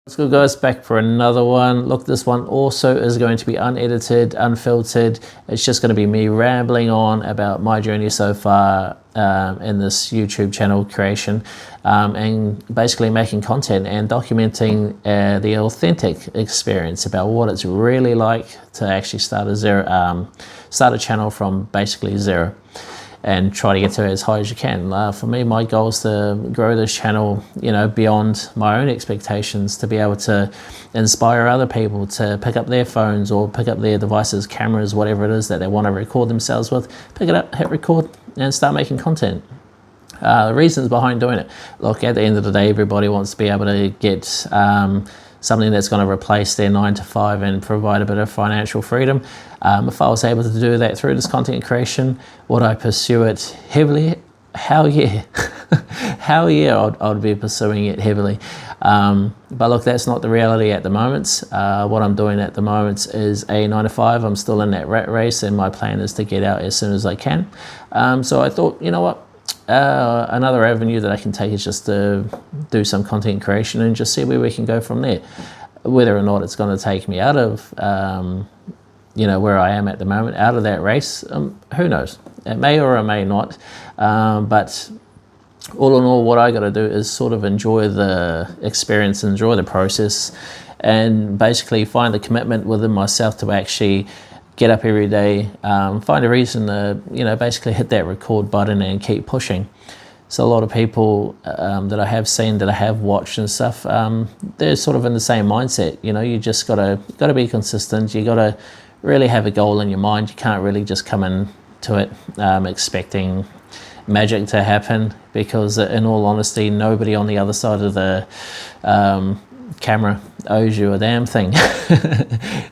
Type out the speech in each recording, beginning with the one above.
Let's go guys, back for another one. Look, this one also is going to be unedited, unfiltered. It's just going to be me rambling on about my journey so far in this YouTube channel creation, and basically making content and documenting the authentic experience about what it's really like to actually start a channel from basically zero and try to get to as high as you can. For me, my goal is to grow this channel, beyond my own expectations, to be able to inspire other people to pick up their phones or pick up their devices, cameras, whatever it is that they want to record themselves with, pick it up, hit record, and start making content. The reasons behind doing it. Look, at the end of the day, everybody wants to be able to get something that's going to replace their 9 to 5 and provide a bit of financial freedom. If I was able to do that through this content creation, would I pursue it heavily? Hell yeah. Hell yeah, I'd be pursuing it heavily. But look, that's not the reality at the moment. What I'm doing at the moment is a 9 to 5. I'm still in that rat race, and my plan is to get out as soon as I can. So I thought, you know what? Another avenue that I can take is just to do some content creation and just see where we can go from there. Whether or not it's going to take me out of where I am at the moment, out of that race, who knows? It may or it may not, but all in all, what I got to do is sort of enjoy the experience, enjoy the process, and basically find the commitment within myself to actually get up every day, find a reason to, basically hit that record button and keep pushing. So a lot of people that I have seen, that I have watched and stuff, they're sort of in the same mindset. You just gotta be consistent. You gotta really have a goal in your mind. You can't really just come into it expecting magic to happen, because in all honesty, nobody on the other side of the camera owes you a damn thing.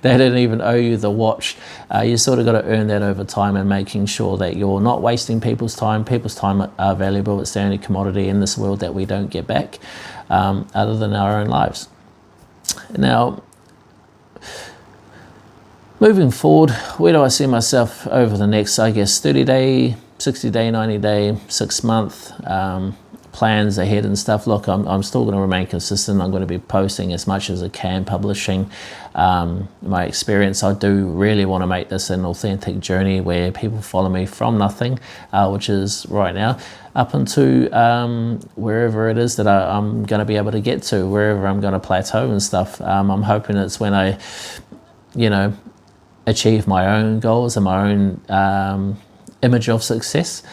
They didn't even owe you the watch. You sort of got to earn that over time, and making sure that you're not wasting people's time. People's time are valuable. It's the only commodity in this world that we don't get back, other than our own lives. Now, moving forward, where do I see myself over the next, 30 day, 60 day, 90 day, 6 month plans ahead and stuff? Look, I'm still going to remain consistent. I'm going to be posting as much as I can, publishing my experience. I do really want to make this an authentic journey where people follow me from nothing, which is right now, up into wherever it is that I'm going to be able to get to, wherever I'm going to plateau and stuff. I'm hoping it's when I, achieve my own goals and my own image of success.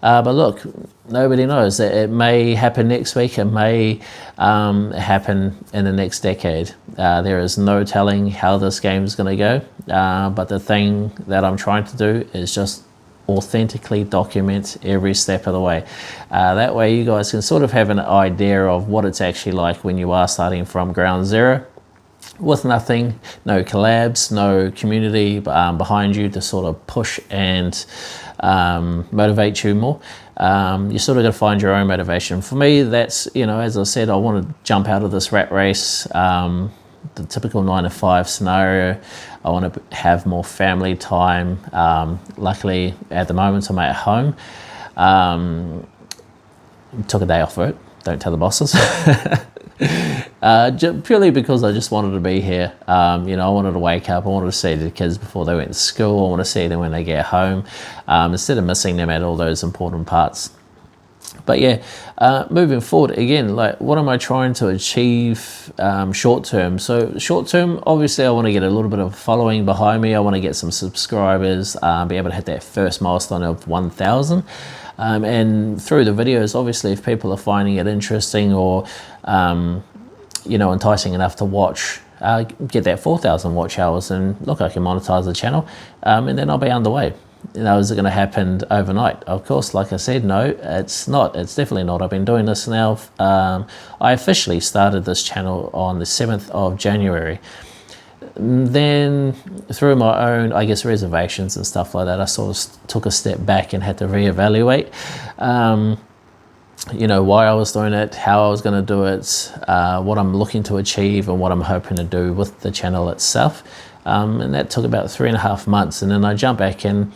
But look, nobody knows. It may happen next week. It may happen in the next decade. There is no telling how this game is going to go. But the thing that I'm trying to do is just authentically document every step of the way. That way you guys can sort of have an idea of what it's actually like when you are starting from ground zero, with nothing, no collabs, no community behind you to sort of push and motivate you more. You sort of got to find your own motivation. For me, that's, as I said, I want to jump out of this rat race, the typical 9 to 5 scenario. I want to have more family time. Luckily, at the moment, I'm at home. Took a day off work. Don't tell the bosses. Purely because I just wanted to be here. I wanted to wake up. I wanted to see the kids before they went to school. I want to see them when they get home, instead of missing them at all those important parts. But yeah, moving forward, again, like, what am I trying to achieve short term? So short term, obviously, I want to get a little bit of following behind me. I want to get some subscribers, be able to hit that first milestone of 1,000. And through the videos, obviously, if people are finding it interesting or enticing enough to watch, get that 4,000 watch hours, and look, I can monetize the channel, and then I'll be underway. Is it going to happen overnight? Of course, like I said, no, it's not. It's definitely not. I've been doing this now. I officially started this channel on the 7th of January. Then through my own, reservations and stuff like that, I sort of took a step back and had to reevaluate, why I was doing it, how I was going to do it, what I'm looking to achieve, and what I'm hoping to do with the channel itself. And that took about 3.5 months. And then I jumped back in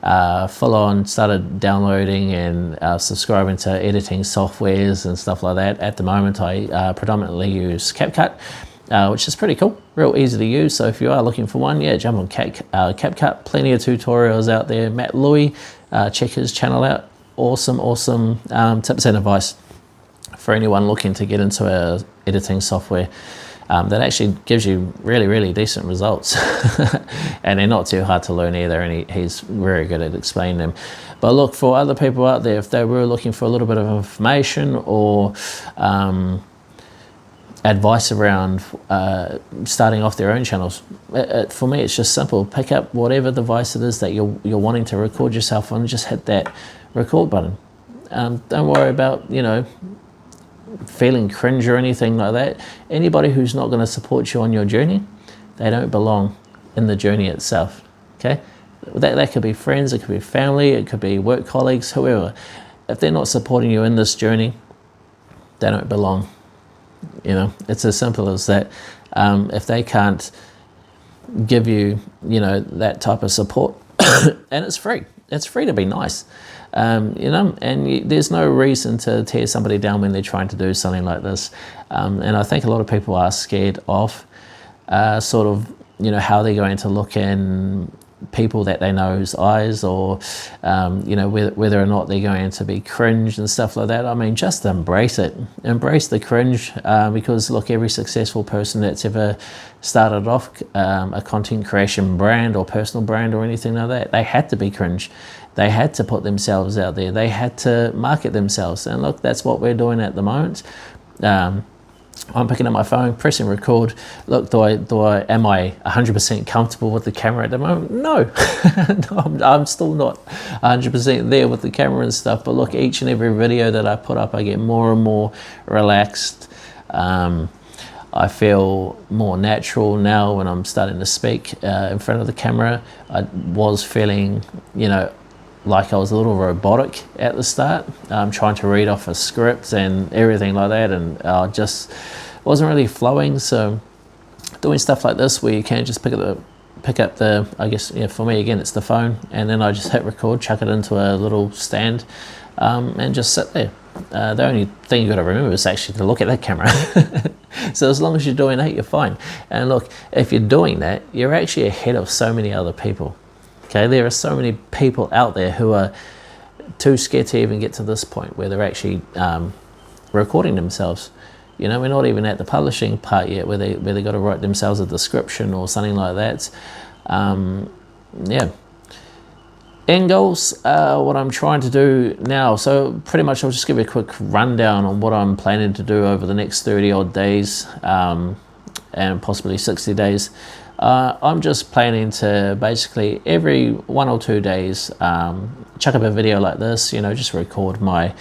full on started downloading and subscribing to editing softwares and stuff like that. At the moment, I predominantly use CapCut, which is pretty cool, real easy to use. So if you are looking for one, yeah, jump on CapCut. Plenty of tutorials out there. Matt Louie, check his channel out. Awesome tips and advice for anyone looking to get into a editing software that actually gives you really decent results. And they're not too hard to learn either, and he's very good at explaining them. But look, for other people out there, if they were looking for a little bit of information or advice around starting off their own channels, for me it's just simple. Pick up whatever device it is that you're wanting to record yourself on, just hit that record button. Don't worry about, you know, feeling cringe or anything like that. Anybody who's not going to support you on your journey, they don't belong in the journey itself. Okay, that could be friends, it could be family, it could be work colleagues, whoever. If they're not supporting you in this journey, they don't belong. You know, it's as simple as that. If they can't give you, you know, that type of support, and it's free to be nice, you know, and there's no reason to tear somebody down when they're trying to do something like this. And I think a lot of people are scared of sort of, you know, how they're going to look in people that they know's eyes, or you know, whether or not they're going to be cringe and stuff like that. I mean, just embrace it, embrace the cringe, because look, every successful person that's ever started off a content creation brand or personal brand or anything like that, they had to be cringe. They had to put themselves out there, they had to market themselves. And look, that's what we're doing at the moment. I'm picking up my phone, pressing record. Look, am I 100% comfortable with the camera at the moment? No, no, I'm still not 100% there with the camera and stuff. But look, each and every video that I put up, I get more and more relaxed. I feel more natural now when I'm starting to speak in front of the camera. I was feeling, you know, like I was a little robotic at the start, trying to read off a script and everything like that, and just wasn't really flowing. So doing stuff like this, where you can just pick up the, I guess, yeah, for me again, it's the phone, and then I just hit record, chuck it into a little stand, and just sit there. The only thing you got to remember is actually to look at that camera. So as long as you're doing that, you're fine. And look, if you're doing that, you're actually ahead of so many other people. Okay, there are so many people out there who are too scared to even get to this point where they're actually recording themselves. You know, we're not even at the publishing part yet, where they got to write themselves a description or something like that. Yeah. End goals, what I'm trying to do now. So pretty much I'll just give you a quick rundown on what I'm planning to do over the next 30 odd days, and possibly 60 days. I'm just planning to basically every 1 or 2 days chuck up a video like this, you know, just record my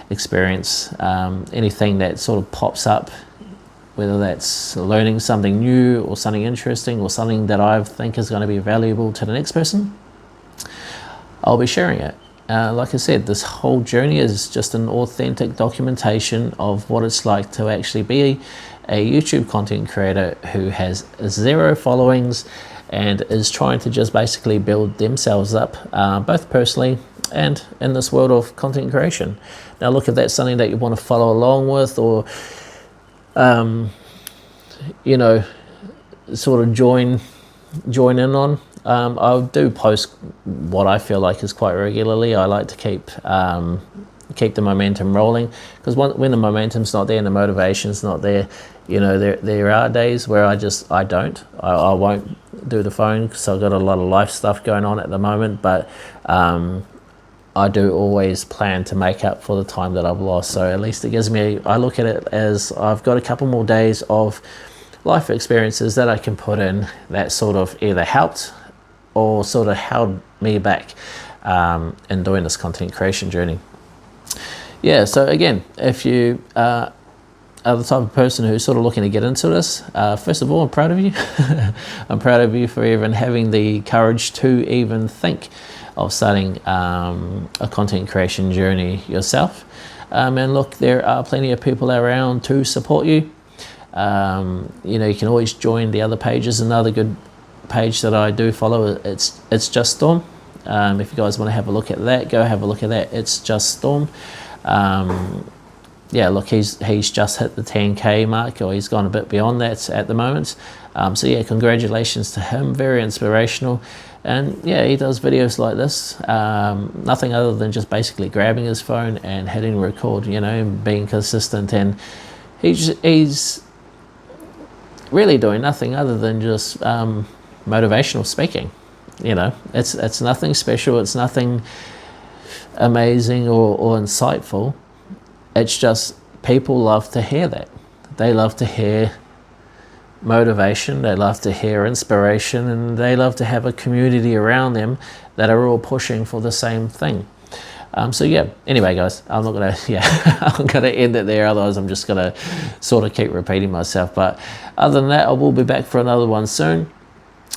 experience, anything that sort of pops up, whether that's learning something new or something interesting or something that I think is going to be valuable to the next person, I'll be sharing it. Like I said, this whole journey is just an authentic documentation of what it's like to actually be a YouTube content creator who has 0 followings and is trying to just basically build themselves up, both personally and in this world of content creation. Now look, if that's something that you want to follow along with, or you know, sort of join in on, I do post what I feel like is quite regularly. I like to keep the momentum rolling, because when the momentum's not there and the motivation's not there, you know, there are days where I won't do the phone, because I've got a lot of life stuff going on at the moment. But I do always plan to make up for the time that I've lost. So at least it gives me, I look at it as I've got a couple more days of life experiences that I can put in that sort of either helped or sort of held me back in doing this content creation journey. Yeah, so again, if you are the type of person who's sort of looking to get into this, first of all, I'm proud of you. I'm proud of you for even having the courage to even think of starting a content creation journey yourself. And look, there are plenty of people around to support you. You know, you can always join the other pages. Another good page that I do follow, it's Just Storm. If you guys want to have a look at that, go have a look at that. It's Just Storm. Yeah, look, he's just hit the 10K mark, or he's gone a bit beyond that at the moment. So yeah, congratulations to him, very inspirational. And yeah, he does videos like this, nothing other than just basically grabbing his phone and hitting record, you know, and being consistent. And he's really doing nothing other than just motivational speaking. You know, it's nothing special, it's nothing amazing or insightful. It's just people love to hear that. They love to hear motivation, they love to hear inspiration, and they love to have a community around them that are all pushing for the same thing. So yeah, anyway guys, I'm not gonna, I'm gonna end it there, otherwise I'm just gonna sort of keep repeating myself. But other than that, I will be back for another one soon.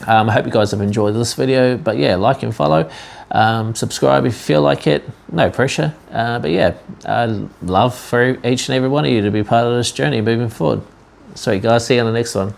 I hope you guys have enjoyed this video, but yeah, like and follow, subscribe if you feel like it, no pressure. But yeah, I'd love for each and every one of you to be part of this journey moving forward. Sweet guys, see you on the next one.